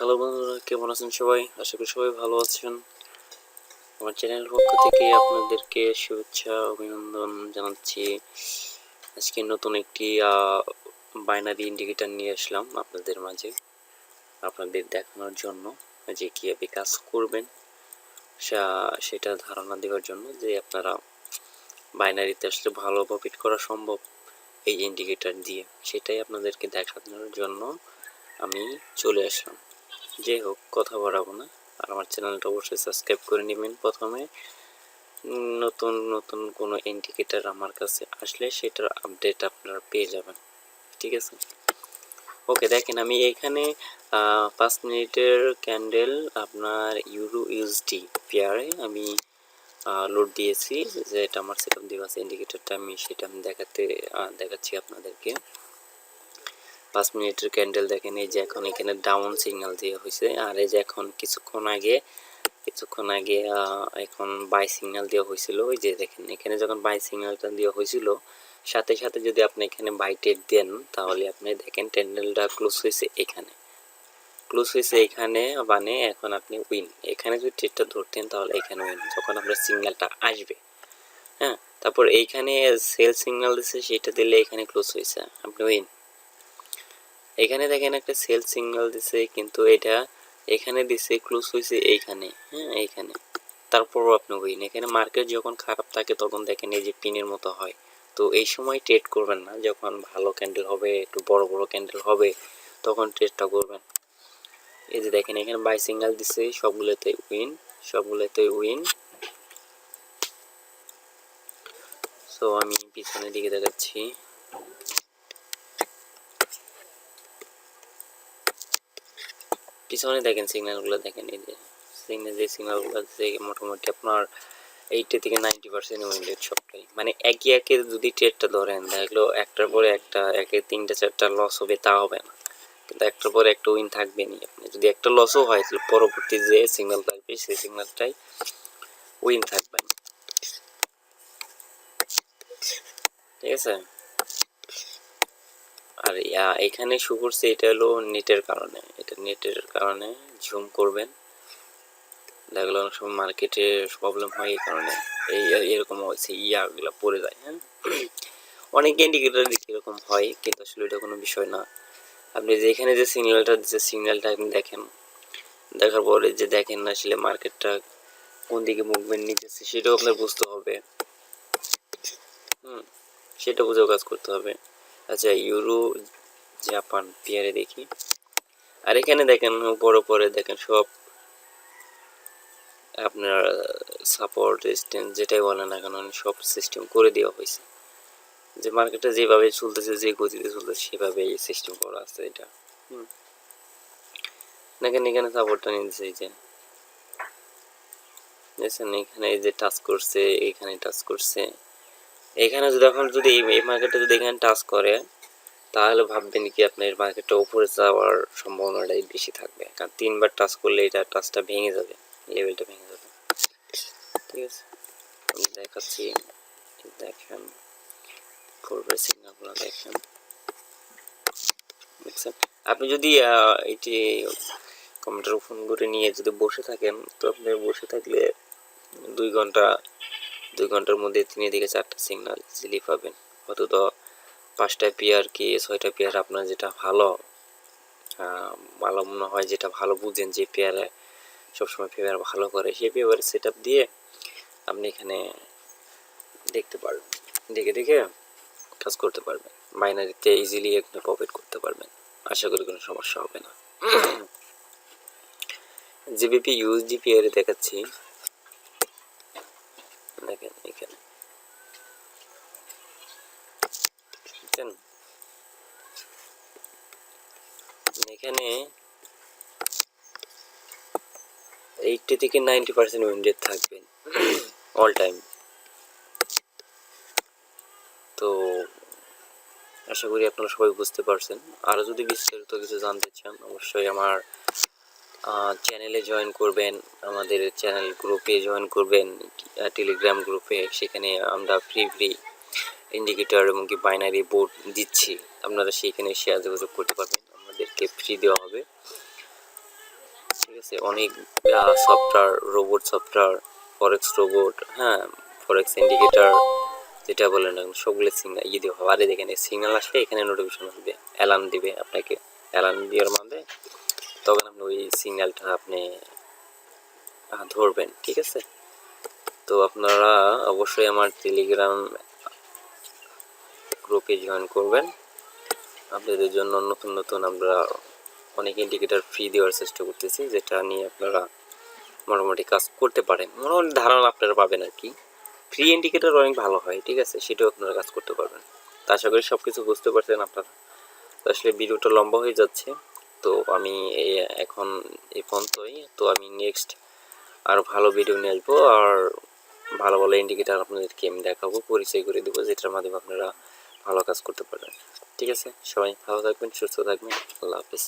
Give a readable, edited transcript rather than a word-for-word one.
Hello বন্ধুরা, কেমন আছেন সবাই? আশা করি সবাই ভালো আছেন। আমার চ্যানেলের পক্ষ থেকে আপনাদেরকে শুভেচ্ছা অভিনন্দন জানাচ্ছি। আজকে নতুন একটি বাইনারি ইন্ডিকেটর নিয়ে আসলাম আপনাদের মাঝে, আপনাদের দেখানোর জন্য যে কীভাবে কাজ করবেন সেটা ধারণা দেওয়ার জন্য, যে আপনারা বাইনারিতে আসলে ভালো প্রফিট করা সম্ভব এই ইন্ডিকেটর দিয়ে, সেটাই আপনাদেরকে দেখানোর জন্য আমি চলে আসলাম। যাই হোক, কথা বাড়াবো না, আর আমার চ্যানেলটা অবশ্যই সাবস্ক্রাইব করে নেবেন। প্রথমে নতুন নতুন কোনো ইন্ডিকেটর আমার কাছে আসলে সেটার আপডেট আপনারা পেয়ে যাবেন, ঠিক আছে? ওকে, দেখেন আমি এখানে 5 মিনিটের ক্যান্ডেল আপনার ইউরো ইউএসডি পেয়ারে আমি লোড দিয়েছি, যে এটা আমার সেটআপ দেওয়া আছে ইন্ডিকেটরটা, সেটা আমি দেখাচ্ছি আপনাদেরকে। 5 মিনিটের ক্যান্ডেল দেখেন, এই যে এখন এখানে ডাউন সিগন্যাল দেওয়া হয়েছে, আর এই যে এখন কিছুক্ষণ আগে এখন বাই সিগন্যাল দেওয়া হয়েছিল। ওই যে দেখেন এখানে যখন বাই সিগন্যালটা দেওয়া হয়েছিল, সাথে সাথে যদি আপনি এখানে বাই ট্রেড দেন, তাহলে আপনি দেখেন ক্যান্ডেলটা ক্লোজ হয়েছে এখানে, মানে এখন আপনি উইন। এখানে যদি ট্রেডটা ধরতেন তাহলে এখানে উইন, যখন আপনার সিগন্যালটা আসবে। হ্যাঁ, তারপর এইখানে সেল সিগন্যাল দিচ্ছে, সেটা দিলে এখানে ক্লোজ হয়েছে, আপনি উইন। এখানে দেখেন একটা সেল সিগন্যাল দিছে, কিন্তু এটা এখানে দিছে, ক্লোজ হয়েছে এইখানে। হ্যাঁ, এইখানে, তারপরও আপনি উইন। এখানে মার্কেট যখন খারাপ থাকে তখন দেখেন এই যে পিনের মতো হয়, তো এই সময় ট্রেড করবেন না। যখন ভালো ক্যান্ডেল হবে, একটু বড় বড় ক্যান্ডেল হবে, তখন ট্রেডটা করবেন। এই যে দেখেন এখানে বাই সিগন্যাল দিছে, সবগুলোতে উইন। সো আমি পিছনের দিকে দেখাচ্ছি। পিছনে দেখেন সিগন্যালগুলো দেখেন, এই যে সিগন্যালগুলো আছে মোটামুটি আপনার 80 থেকে 90% উইন রেট সবটাই। মানে একে যদি ট্রেডটা ধরেন, দেখলো একটার পরে একটা, একে 3টা 4টা লস হবে তা হবে না, কিন্তু একটার পরে একটা উইন থাকবেনি। আপনি যদি একটা লসও হয়, তাহলে পরবর্তী যে সিগন্যাল থাকবে সেই সিগন্যালটাই উইন থাকবেন, ঠিক আছে? আর এখানে শো করছে, এটা হলো নেটের কারণে জুম করবেন, দেখলো অনেক সময় মার্কেটে প্রবলেম হয় এই কারণে এরকম হয়েছে, ইয়াগুলো পড়ে যায়। হ্যাঁ, অনেক ইন্ডিকেটর এরকম হয়, কিন্তু আসলে এটা কোনো বিষয় না। আপনি যে এখানে যে সিগন্যালটা দিচ্ছে, সিগন্যালটা আপনি দেখেন, দেখার পরে যে দেখেন আসলে মার্কেটটা কোন দিকে মুভমেন্ট নিতেছে, সেটাও আপনার বুঝতে হবে। সেটা বুঝেও কাজ করতে হবে। আচ্ছা, ইউরো জাপান পেয়ারে দেখি। আর এখানে দেখেন পরে দেখেন সব আপনার সাপোর্ট রেজিস্ট্যান্স যেটাই বলেন না কেন, সব সিস্টেম করে দেওয়া হয়েছে, যে মার্কেটটা যেভাবে চলতেছে, যে গতিতে চলতেছে, সেভাবেই সিস্টেম করা আছে এটা। দেখেন এখানে সাপোর্টটা নিয়েছে, এই যে দেখছেন এখানে এই যে টাচ করছে, এখানে টাচ করছে, এখানে যদি এই মার্কেটটা যদি এখানে টাচ করে, তাহলে ভাববেন কি আপনার মার্কেটটা উপরে যাওয়ার সম্ভাবনাটাই বেশি থাকবে, কারণ 3বার টাচ করলে এটা টাচটা ভেঙে যাবে, লেভেলটা ভেঙে যাবে, ঠিক আছে? আমি দেখাচ্ছি, দেখেন ফরওয়ার্ড সিগন্যালগুলো দেখেন, দেখছেন? আপনি যদি এটি কম্পিউটার ওপেন করে নিয়ে যদি বসে থাকেন, তো আপনি বসে থাকলে 2 ঘন্টার মধ্যে 3 থেকে 4টা সিগন্যাল ইজিলি পাবেন। অন্তত 5টা পেয়ার কি 6টা পেয়ার, আপনার যেটা ভালো মনে হয়, যেটা ভালো বুঝেন, যে পেয়ারে সবসময় পেয়ার ভালো করে, সেই পেয়ারের সেট আপ দিয়ে আপনি এখানে দেখতে পারবেন, দেখে কাজ করতে পারবেন, বাইনারিতে ইজিলি এখানে প্রফিট করতে পারবেন। আশা করি কোনো সমস্যা হবে না। জিবিপি ইউএসডি পেয়ারে দেখাচ্ছি, দেখেন এখানে এখানে 80 থেকে 90% উইন রেট থাকবেন অল টাইম। তো আশা করি আপনারা সবাই বুঝতে পারছেন। আরও যদি বিস্তারিত কিছু জানতে চান, অবশ্যই আমার চ্যানেলে জয়েন করবেন, আমাদের চ্যানেল গ্রুপে জয়েন করবেন, টেলিগ্রাম গ্রুপে। সেখানে আমরা ফ্রি ইন্ডিকেটর এবং কি বাইনারি বোর্ড দিচ্ছি, আপনারা সেইখানে শেয়ার যোগাযোগ করতে পারবেন, আমাদেরকে ফ্রি দেওয়া হবে। আছে অনেক সফটওয়্যার, রোবট সফটওয়্যার, ফরেক্স রোবট, হ্যাঁ, ফরেক্স ইন্ডিকেটর, যেটা বলেন না সবগুলো সিগন্যাল দিয়ে হবে। আর দেখেন এই সিগন্যাল আসলে এখানে নোটিফিকেশন আসবে, অ্যালার্ম দিবে আপনাকে, অ্যালার্ম দেওয়ার মধ্যে তখন আপনি ওই সিগন্যালটা আপনি ধরবেন, ঠিক আছে। তো আপনারা অবশ্যই আমার টেলিগ্রাম গ্রুপে জয়েন করবেন। আপনাদের জন্য নতুন নতুন আমরা অনেক ইন্ডিকেটর ফ্রি দেওয়ার চেষ্টা করতেছি, যেটা নিয়ে আপনারা মোটামুটি কাজ করতে পারেন, মোটামুটি ধারণা আপনারা পাবেন আর কি। ফ্রি ইন্ডিকেটর অনেক ভালো হয়, ঠিক আছে, সেটাও আপনারা কাজ করতে পারবেন। তো আশা করি সব কিছু বুঝতে পারছেন আপনারা। তো আসলে ভিডিওটা লম্বা হয়ে যাচ্ছে, তো আমি এখন এই পর্যন্তই। তো আমি নেক্সট আর ভালো ভিডিও নিয়ে আসবো, আর ভালো ভালো ইন্ডিকেটর আপনাদেরকে আমি দেখাবো, পরিচয় করে দেবো, যেটার মাধ্যমে আপনারা ভালো কাজ করতে পারবেন। ঠিক আছে, সবাই ভালো থাকবেন, সুস্থ থাকবেন, আল্লাহ হাফিজ।